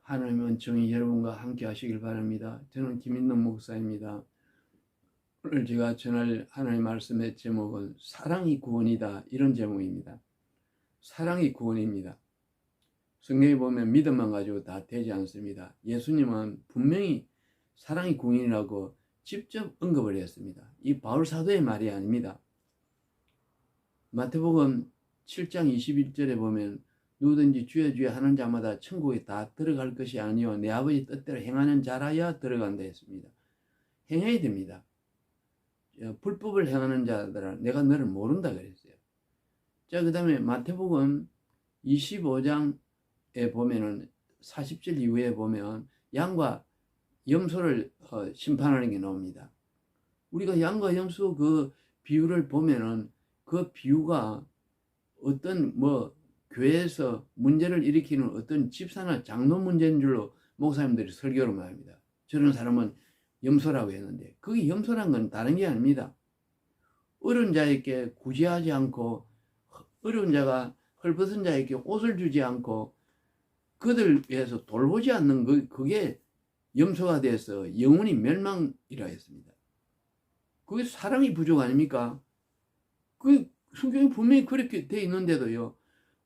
하나님의 은총이 여러분과 함께 하시길 바랍니다. 저는 김인동 목사입니다. 오늘 제가 전할 하나님의 말씀의 제목은 사랑이 구원이다, 이런 제목입니다. 사랑이 구원입니다. 성경에 보면 믿음만 가지고 다 되지 않습니다. 예수님은 분명히 사랑이 구원이라고 직접 언급을 했습니다. 이 바울 사도의 말이 아닙니다. 마태복음 7장 21절에 보면 누구든지 주여 주여 하는 자마다 천국에 다 들어갈 것이 아니요 내 아버지 뜻대로 행하는 자라야 들어간다 했습니다. 행해야 됩니다. 불법을 행하는 자들아 내가 너를 모른다 그랬어요. 자, 그 다음에 마태복음 25장에 보면은 40절 이후에 보면 양과 염소를 심판하는 게 나옵니다. 우리가 양과 염소 그 비유를 보면은 그 비유가 어떤 교회에서 문제를 일으키는 어떤 집사나 장로 문제인 줄로 목사님들이 설교를 말합니다. 저런 사람은 염소라고 했는데 그게 염소란 건 다른 게 아닙니다. 어려운 자에게 구제하지 않고 어려운 자가 헐벗은 자에게 옷을 주지 않고 그들 위해서 돌보지 않는 그게 염소가 돼서 영혼이 멸망이라 했습니다. 그게 사랑이 부족 아닙니까? 그 성경이 분명히 그렇게 돼 있는데도요.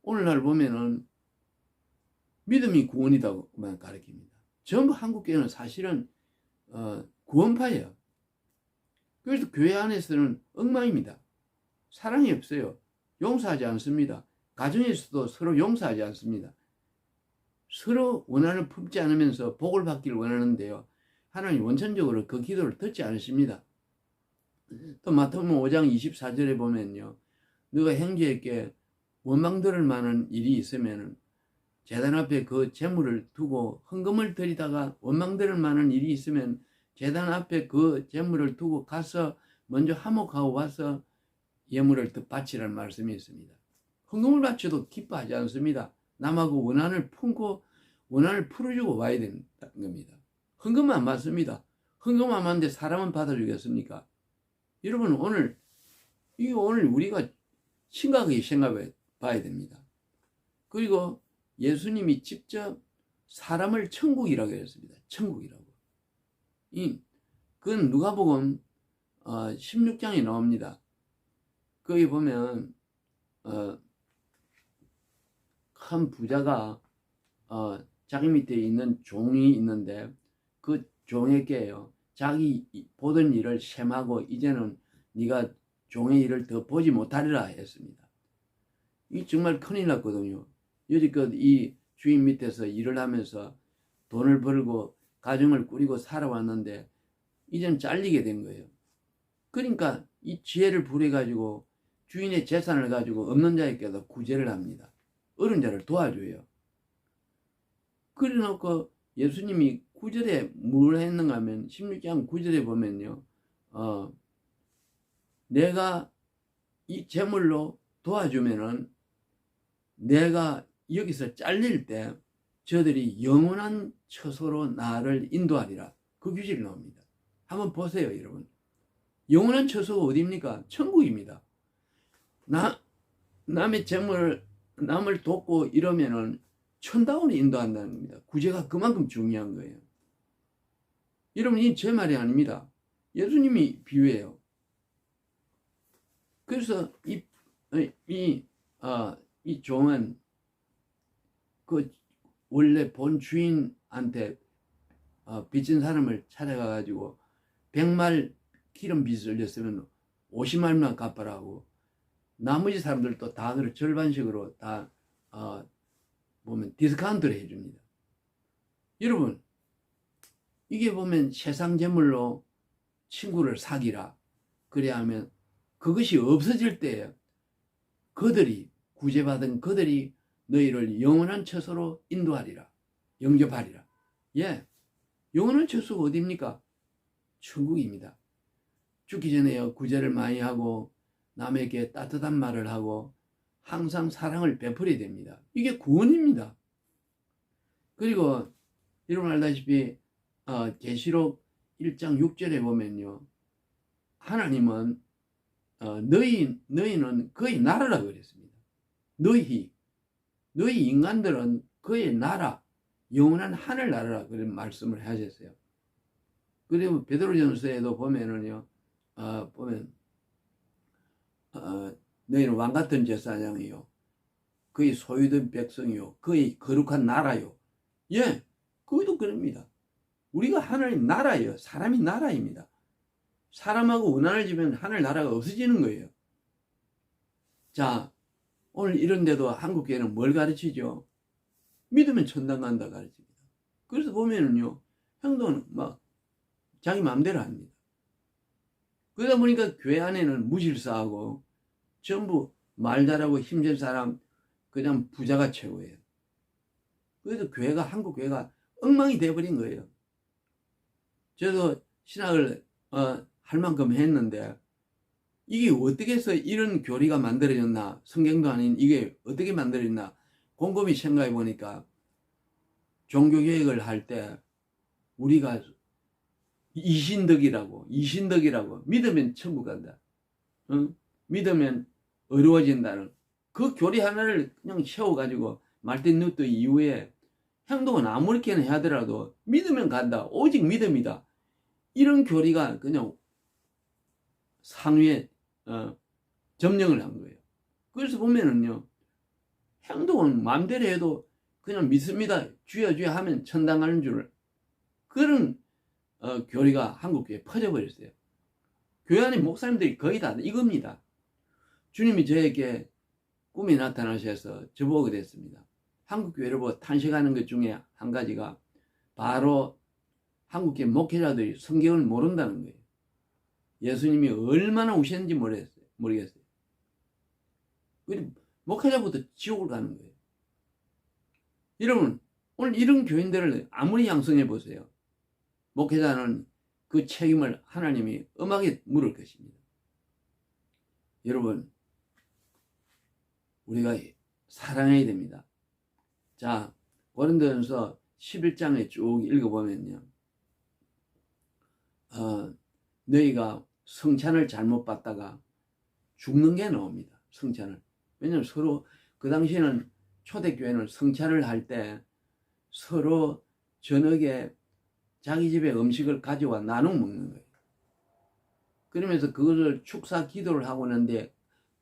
오늘날 보면은 믿음이 구원이다고만 가르칩니다. 전부 한국교회는 사실은 구원파예요. 그래서 교회 안에서는 엉망입니다. 사랑이 없어요. 용서하지 않습니다. 가정에서도 서로 용서하지 않습니다. 서로 원한을 품지 않으면서 복을 받기를 원하는데요. 하나님 원천적으로 그 기도를 듣지 않으십니다. 또 마태복음 5장 24절에 보면요. 너가 형제에게 원망 들을 만한 일이 있으면 제단 앞에 그 제물을 두고 헌금을 드리다가 원망 들을 만한 일이 있으면 제단 앞에 그 제물을 두고 가서 먼저 화목하고 와서 예물을 더 바치라는 말씀이 있습니다. 헌금을 바쳐도 기뻐하지 않습니다. 남하고 원한을 품고 원한을 풀어주고 와야 된다는 겁니다. 헌금은 안 받습니다. 헌금 안 받는데 사람은 받아주겠습니까? 여러분 오늘 우리가 심각하게 생각해 봐야 됩니다. 그리고 예수님이 직접 사람을 천국이라고 했습니다. 천국이라고. 그건 누가복음 16장에 나옵니다. 거기 보면 큰 부자가 자기 밑에 있는 종이 있는데 그 종에게요. 자기 보던 일을 셈하고 이제는 네가 종의 일을 더 보지 못하리라 했습니다. 이 정말 큰일 났거든요. 여지껏 이 주인 밑에서 일을 하면서 돈을 벌고 가정을 꾸리고 살아왔는데 이젠 잘리게 된 거예요. 그러니까 이 지혜를 부려가지고 주인의 재산을 가지고 없는 자에게도 구제를 합니다. 어려운 자를 도와줘요. 그래 놓고 예수님이 9절에 뭘 했는가 하면 16장 9절에 보면요. 내가 이 제물로 도와주면은 내가 여기서 잘릴 때 저들이 영원한 처소로 나를 인도하리라. 그 규칙이 나옵니다. 한번 보세요, 여러분. 영원한 처소가 어디입니까? 천국입니다. 남의 남을 돕고 이러면은 천당으로 인도한다는 겁니다. 구제가 그만큼 중요한 거예요. 여러분, 이 제 말이 아닙니다. 예수님이 비유해요. 그래서 이 종은 그 원래 본 주인한테 빚진 사람을 찾아가가지고 100말 기름 빚을 올렸으면 50말만 갚아라고 나머지 사람들도 다 그걸 절반씩으로 다 보면 디스카운트를 해줍니다. 여러분, 이게 보면 세상 재물로 친구를 사귀라. 그래야 하면 그것이 없어질 때 그들이 구제받은 그들이 너희를 영원한 처소로 인도하리라. 영접하리라. 예, 영원한 처소가 어디입니까? 천국입니다. 죽기 전에 구제를 많이 하고 남에게 따뜻한 말을 하고 항상 사랑을 베풀어야 됩니다. 이게 구원입니다. 그리고 여러분 알다시피 계시록 1장 6절에 보면요. 하나님은 너희는 그의 나라라고 그랬습니다. 너희 인간들은 그의 나라, 영원한 하늘나라라 그런 말씀을 하셨어요. 그리고 베드로전서에도 보면은요, 보면 너희는 왕 같은 제사장이요, 그의 소유된 백성이요, 그의 거룩한 나라요. 예, 거기도 그럽니다. 우리가 하나님 나라예요. 사람이 나라입니다. 사람하고 원한을 지면 하늘 나라가 없어지는 거예요. 자, 오늘 이런데도 한국교회는 뭘 가르치죠? 믿으면 천당 간다 가르칩니다. 그래서 보면은요, 행동은 막 자기 마음대로 합니다. 그러다 보니까 교회 안에는 무질서하고 전부 말 잘하고 힘센 사람, 그냥 부자가 최고예요. 그래서 교회가, 한국 교회가 엉망이 돼버린 거예요. 저도 신학을 할 만큼 했는데 이게 어떻게 해서 이런 교리가 만들어졌나, 성경도 아닌 이게 어떻게 만들어졌나 곰곰이 생각해 보니까, 종교개혁을 할 때 우리가 이신덕이라고 믿으면 천국 간다, 믿으면 어려워진다는 그 교리 하나를 그냥 세워가지고 말틴 루터 이후에 행동은 아무렇게나 하더라도 믿으면 간다, 오직 믿음이다, 이런 교리가 그냥 상위에 점령을 한 거예요. 그래서 보면은요, 행동은 마음대로 해도 그냥 믿습니다, 주여 주여 하면 천당 가는 줄, 그런 교리가 한국교회에 퍼져버렸어요. 교회 안에 목사님들이 거의 다 이겁니다. 주님이 저에게 꿈이 나타나셔서 저보고 그랬습니다. 한국교회를 보고 탄식하는 것 중에 한 가지가 바로 한국교회 목회자들이 성경을 모른다는 거예요. 예수님이 얼마나 우셨는지 모르겠어요. 목회자부터 지옥을 가는 거예요. 여러분, 오늘 이런 교인들을 아무리 양성해 보세요. 목회자는 그 책임을 하나님이 엄하게 물을 것입니다. 여러분, 우리가 사랑해야 됩니다. 자, 고린도전서 11장에 쭉 읽어보면요, 너희가 성찬을 잘못 받다가 죽는 게 나옵니다. 성찬을. 왜냐하면 서로 그 당시에는, 초대교회는 성찬을 할 때 서로 저녁에 자기 집에 음식을 가져와 나눠 먹는 거예요. 그러면서 그것을 축사 기도를 하고 있는데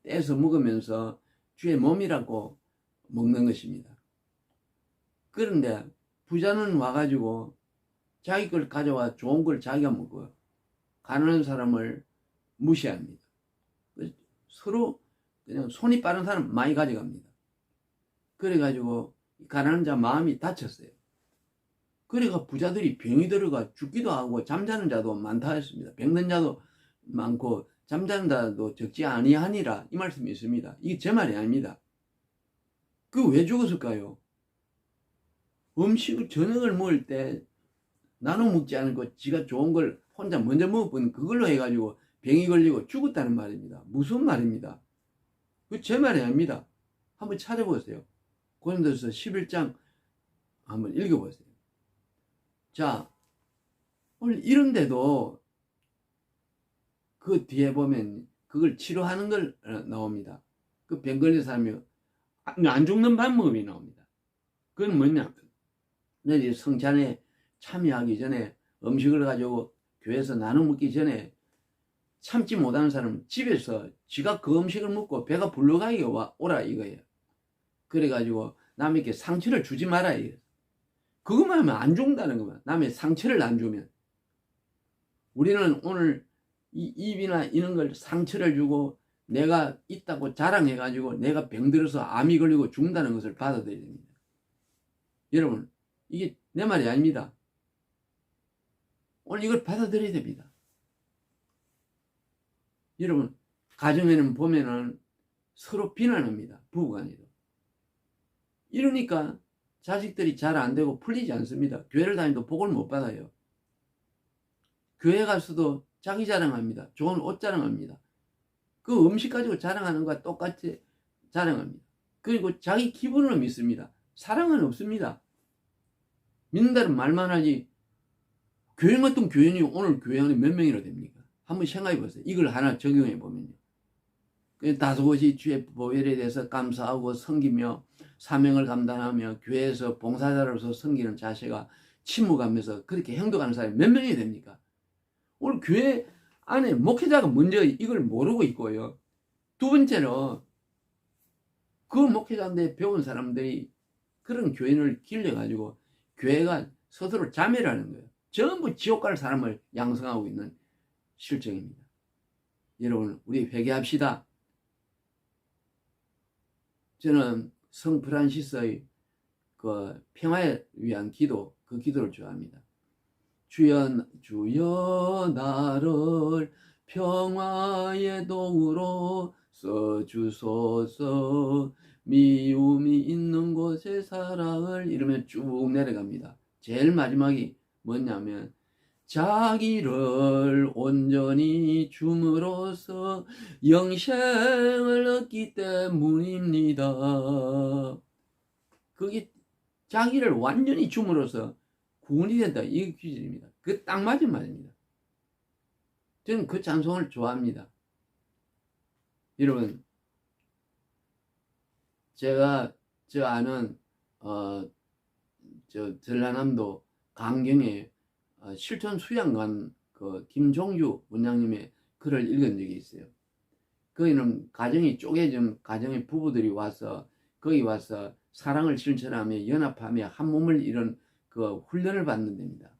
떼서 먹으면서 주의 몸이라고 먹는 것입니다. 그런데 부자는 와가지고 자기 걸 가져와 좋은 걸 자기가 먹어요. 가난한 사람을 무시합니다. 서로 그냥 손이 빠른 사람 많이 가져갑니다. 그래가지고 가난한 자 마음이 다쳤어요. 그래가 부자들이 병이 들어가 죽기도 하고 잠자는 자도 많다 했습니다. 병든 자도 많고 잠자는 자도 적지 아니하니라, 이 말씀이 있습니다. 이게 제 말이 아닙니다. 그 왜 죽었을까요? 음식을, 저녁을 먹을 때 나눠 먹지 않고 지가 좋은 걸 혼자 먼저 먹어본 그걸로 해가지고 병이 걸리고 죽었다는 말입니다. 무슨 말입니다? 그 제 말이 아닙니다. 한번 찾아보세요. 고린도서 11장 한번 읽어보세요. 자, 오늘 이런데도 그 뒤에 보면 그걸 치료하는 걸 나옵니다. 그 병 걸린 사람이 안 죽는 방법이 나옵니다. 그건 뭐냐? 너희 성찬에 참여하기 전에 음식을 가지고 교회에서 나눠 먹기 전에 참지 못하는 사람은 집에서 지가 그 음식을 먹고 배가 불러가게 오라 이거예요. 그래가지고 남에게 상처를 주지 마라 이거예요. 그것만 하면 안 죽는다는 거만. 남의 상처를 안 주면. 우리는 오늘 이 입이나 이런 걸 상처를 주고 내가 있다고 자랑해가지고 내가 병들어서 암이 걸리고 죽는다는 것을 받아들여야 됩니다. 여러분, 이게 내 말이 아닙니다. 오늘 이걸 받아들여야 됩니다. 여러분, 가정에는 보면은 서로 비난합니다. 부부간에도. 이러니까 자식들이 잘 안 되고 풀리지 않습니다. 교회를 다니도 복을 못 받아요. 교회 가서도 자기 자랑합니다. 좋은 옷 자랑합니다. 그 음식 가지고 자랑하는 것과 똑같이 자랑합니다. 그리고 자기 기분으로 믿습니다. 사랑은 없습니다. 믿는다는 말만 하지, 교인 같은 교인이 오늘 교회 안에 몇 명이나 됩니까? 한번 생각해 보세요. 이걸 하나 적용해 보면요. 다소곳이 주의 보혈에 대해서 감사하고 섬기며 사명을 감당하며 교회에서 봉사자로서 섬기는 자세가 침묵하면서 그렇게 행동하는 사람이 몇 명이 됩니까? 오늘 교회 안에 목회자가 먼저 이걸 모르고 있고요. 두 번째로 그 목회자인데 배운 사람들이 그런 교인을 길러가지고 교회가 스스로 자멸하는 거예요. 전부 지옥 갈 사람을 양성하고 있는 실정입니다. 여러분, 우리 회개합시다. 저는 성 프란시스의 그 평화에 위한 기도, 그 기도를 좋아합니다. 주여 나를 평화의 도구로 써주소서. 미움이 있는 곳에 사랑을, 이러면 쭉 내려갑니다. 제일 마지막이 뭐냐면 자기를 온전히 줌으로써 영생을 얻기 때문입니다. 그게 자기를 완전히 줌으로써 구원이 된다, 이게 기준입니다. 그 딱 맞은 말입니다. 저는 그 찬송을 좋아합니다. 여러분, 제가 저 아는 전라남도 강경에 실천 수양관 그 김종주 원장님의 글을 읽은 적이 있어요. 거기는 가정이 쪼개진 가정의 부부들이 와서 거기 와서 사랑을 실천하며 연합하며 한 몸을 이룬 그 훈련을 받는 데입니다.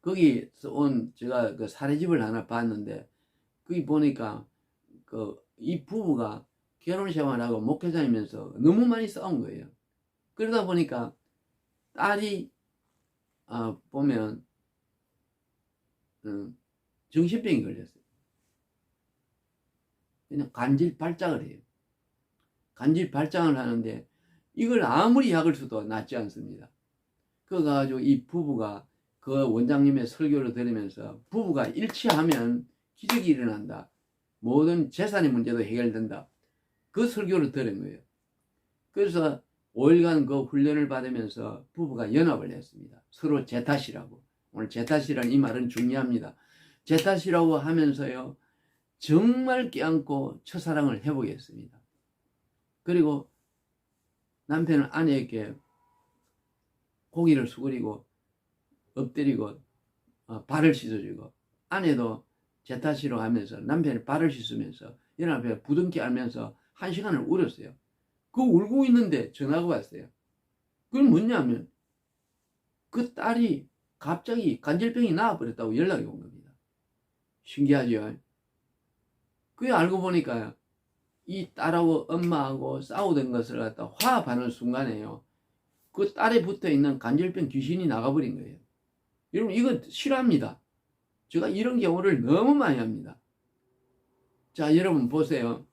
거기서 온 제가 그 사례집을 하나 봤는데 거기 보니까 그 이 부부가 결혼 생활하고 목회자이면서 너무 많이 싸운 거예요. 그러다 보니까 딸이 보면 정신병이 걸렸어요. 그냥 간질 발작을 해요. 간질 발작을 하는데 이걸 아무리 약을 써도 낫지 않습니다. 그거 가지고 이 부부가 그 원장님의 설교를 들으면서 부부가 일치하면 기적이 일어난다. 모든 재산의 문제도 해결된다. 그 설교를 들은 거예요. 그래서 5일간 그 훈련을 받으면서 부부가 연합을 했습니다. 서로 제 탓이라고. 오늘 제 탓이라는 이 말은 중요합니다. 제 탓이라고 하면서요, 정말 껴안고 첫사랑을 해보겠습니다. 그리고 남편은 아내에게 고기를 수그리고 엎드리고 발을 씻어주고, 아내도 제 탓이라고 하면서 남편의 발을 씻으면서 연합에 부둥켜 안면서 1시간을 울었어요. 그 울고 있는데 전화가 왔어요. 그건 뭐냐면 그 딸이 갑자기 간질병이 나와버렸다고 연락이 온 겁니다. 신기하죠? 그게 알고 보니까 이 딸하고 엄마하고 싸우던 것을 갖다 화합하는 순간에요, 그 딸에 붙어있는 간질병 귀신이 나가버린 거예요. 여러분, 이거 싫어합니다. 제가 이런 경우를 너무 많이 합니다. 자, 여러분 보세요.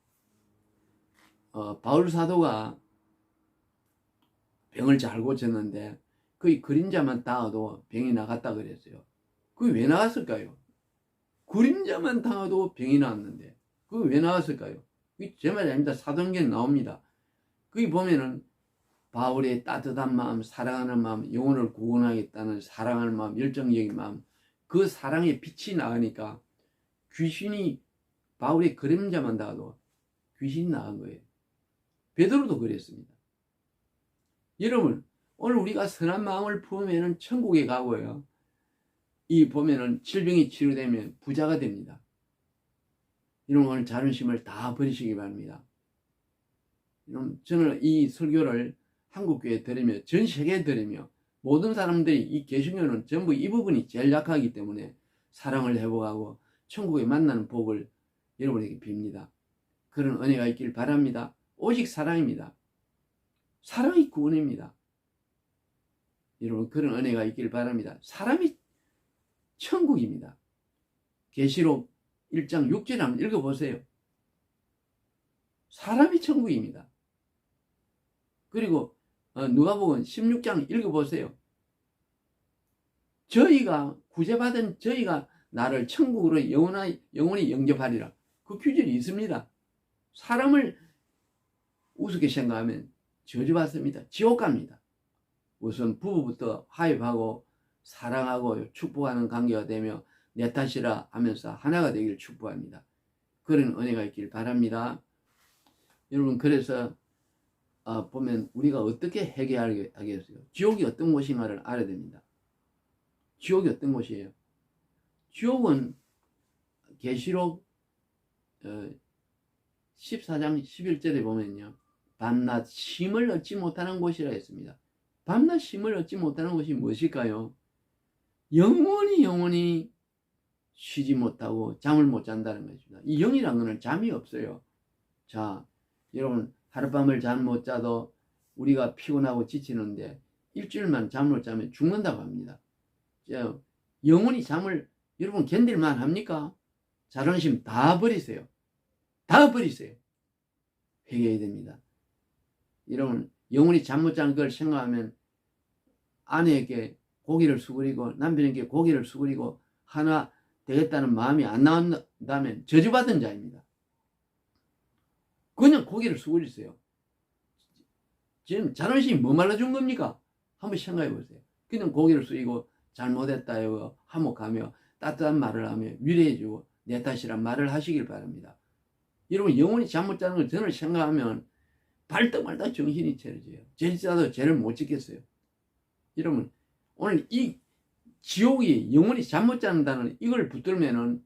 바울 사도가 병을 잘 고쳤는데 거의 그림자만 닿아도 병이 나갔다 그랬어요. 그게 왜 나갔을까요? 그림자만 닿아도 병이 나왔는데 그게 왜 나왔을까요? 제 말이 아닙니다. 사도행전에 나옵니다. 거기 보면은 바울의 따뜻한 마음, 사랑하는 마음, 영혼을 구원하겠다는 사랑하는 마음, 열정적인 마음, 그 사랑의 빛이 나가니까 귀신이, 바울의 그림자만 닿아도 귀신이 나간 거예요. 베드로도 그랬습니다. 여러분, 오늘 우리가 선한 마음을 품으면 천국에 가고요, 이 보면은 질병이 치료되면 부자가 됩니다. 여러분, 오늘 자존심을 다 버리시기 바랍니다. 여러분, 저는 이 설교를 한국교회에 들으며 전 세계에 들으며 모든 사람들이 이 개신교는 전부 이 부분이 제일 약하기 때문에 사랑을 회복하고 천국에 만나는 복을 여러분에게 빕니다. 그런 은혜가 있길 바랍니다. 오직 사랑입니다. 사랑이 구원입니다. 여러분, 그런 은혜가 있길 바랍니다. 사람이 천국입니다. 계시록 1장 6절 한번 읽어보세요. 사람이 천국입니다. 그리고 누가복음 16장 읽어보세요. 저희가 구제받은 저희가 나를 천국으로 영원히 영접하리라. 그 규절이 있습니다. 사람을 우습게 생각하면 저주받습니다. 지옥 갑니다. 우선 부부부터 화해하고 사랑하고 축복하는 관계가 되며 내 탓이라 하면서 하나가 되기를 축복합니다. 그런 은혜가 있길 바랍니다. 여러분, 그래서 보면 우리가 어떻게 해결하겠어요? 지옥이 어떤 곳인가를 알아야 됩니다. 지옥이 어떤 곳이에요? 지옥은 계시록 14장 11절에 보면요, 밤낮 쉼을 얻지 못하는 곳이라 했습니다. 밤낮 쉼을 얻지 못하는 곳이 무엇일까요? 영원히 쉬지 못하고 잠을 못 잔다는 것입니다. 이 영이란 것은 잠이 없어요. 자, 여러분, 하룻밤을 잠 못 자도 우리가 피곤하고 지치는데 일주일만 잠을 못 자면 죽는다고 합니다. 영원히 잠을 여러분 견딜만 합니까? 자존심 다 버리세요. 다 버리세요. 회개해야 됩니다. 여러분, 영원히 잠 못 자는 걸 생각하면 아내에게 고개를 수그리고 남편에게 고개를 수그리고 하나 되겠다는 마음이 안 나온다면 저주받은 자입니다. 그냥 고개를 수그리세요. 지금 자존심이 뭐 말라준 겁니까? 한번 생각해 보세요. 그냥 고개를 숙이고 잘못했다고 화목하며 따뜻한 말을 하며 위로해주고 내 탓이란 말을 하시길 바랍니다. 여러분, 영원히 잠 못 자는 걸 저는 생각하면 발떡발떡 정신이 차려져요. 죄 짓어도 죄를 못 짓겠어요. 여러분, 오늘 이 지옥이 영원히 잠 못 잔다는 이걸 붙들면은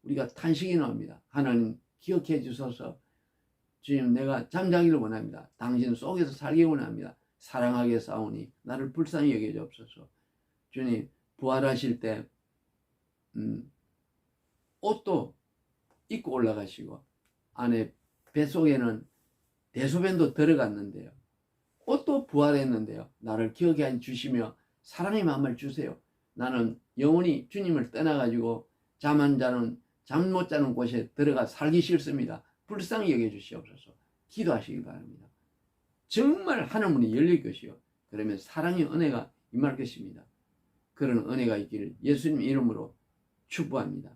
우리가 탄식이 나옵니다. 하나님 기억해 주소서. 주님, 내가 잠자기를 원합니다. 당신 속에서 살기 원합니다. 사랑하게 싸우니 나를 불쌍히 여겨 주옵소서. 주님, 부활하실 때 옷도 입고 올라가시고 안에 뱃속에는 대소변도 들어갔는데요, 옷도 부활했는데요, 나를 기억해 주시며 사랑의 마음을 주세요. 나는 영원히 주님을 떠나가지고 잠 못 자는 곳에 들어가 살기 싫습니다. 불쌍히 여겨 주시옵소서. 기도하시기 바랍니다. 정말 하늘문이 열릴 것이요, 그러면 사랑의 은혜가 임할 것입니다. 그런 은혜가 있기를 예수님 이름으로 축복합니다.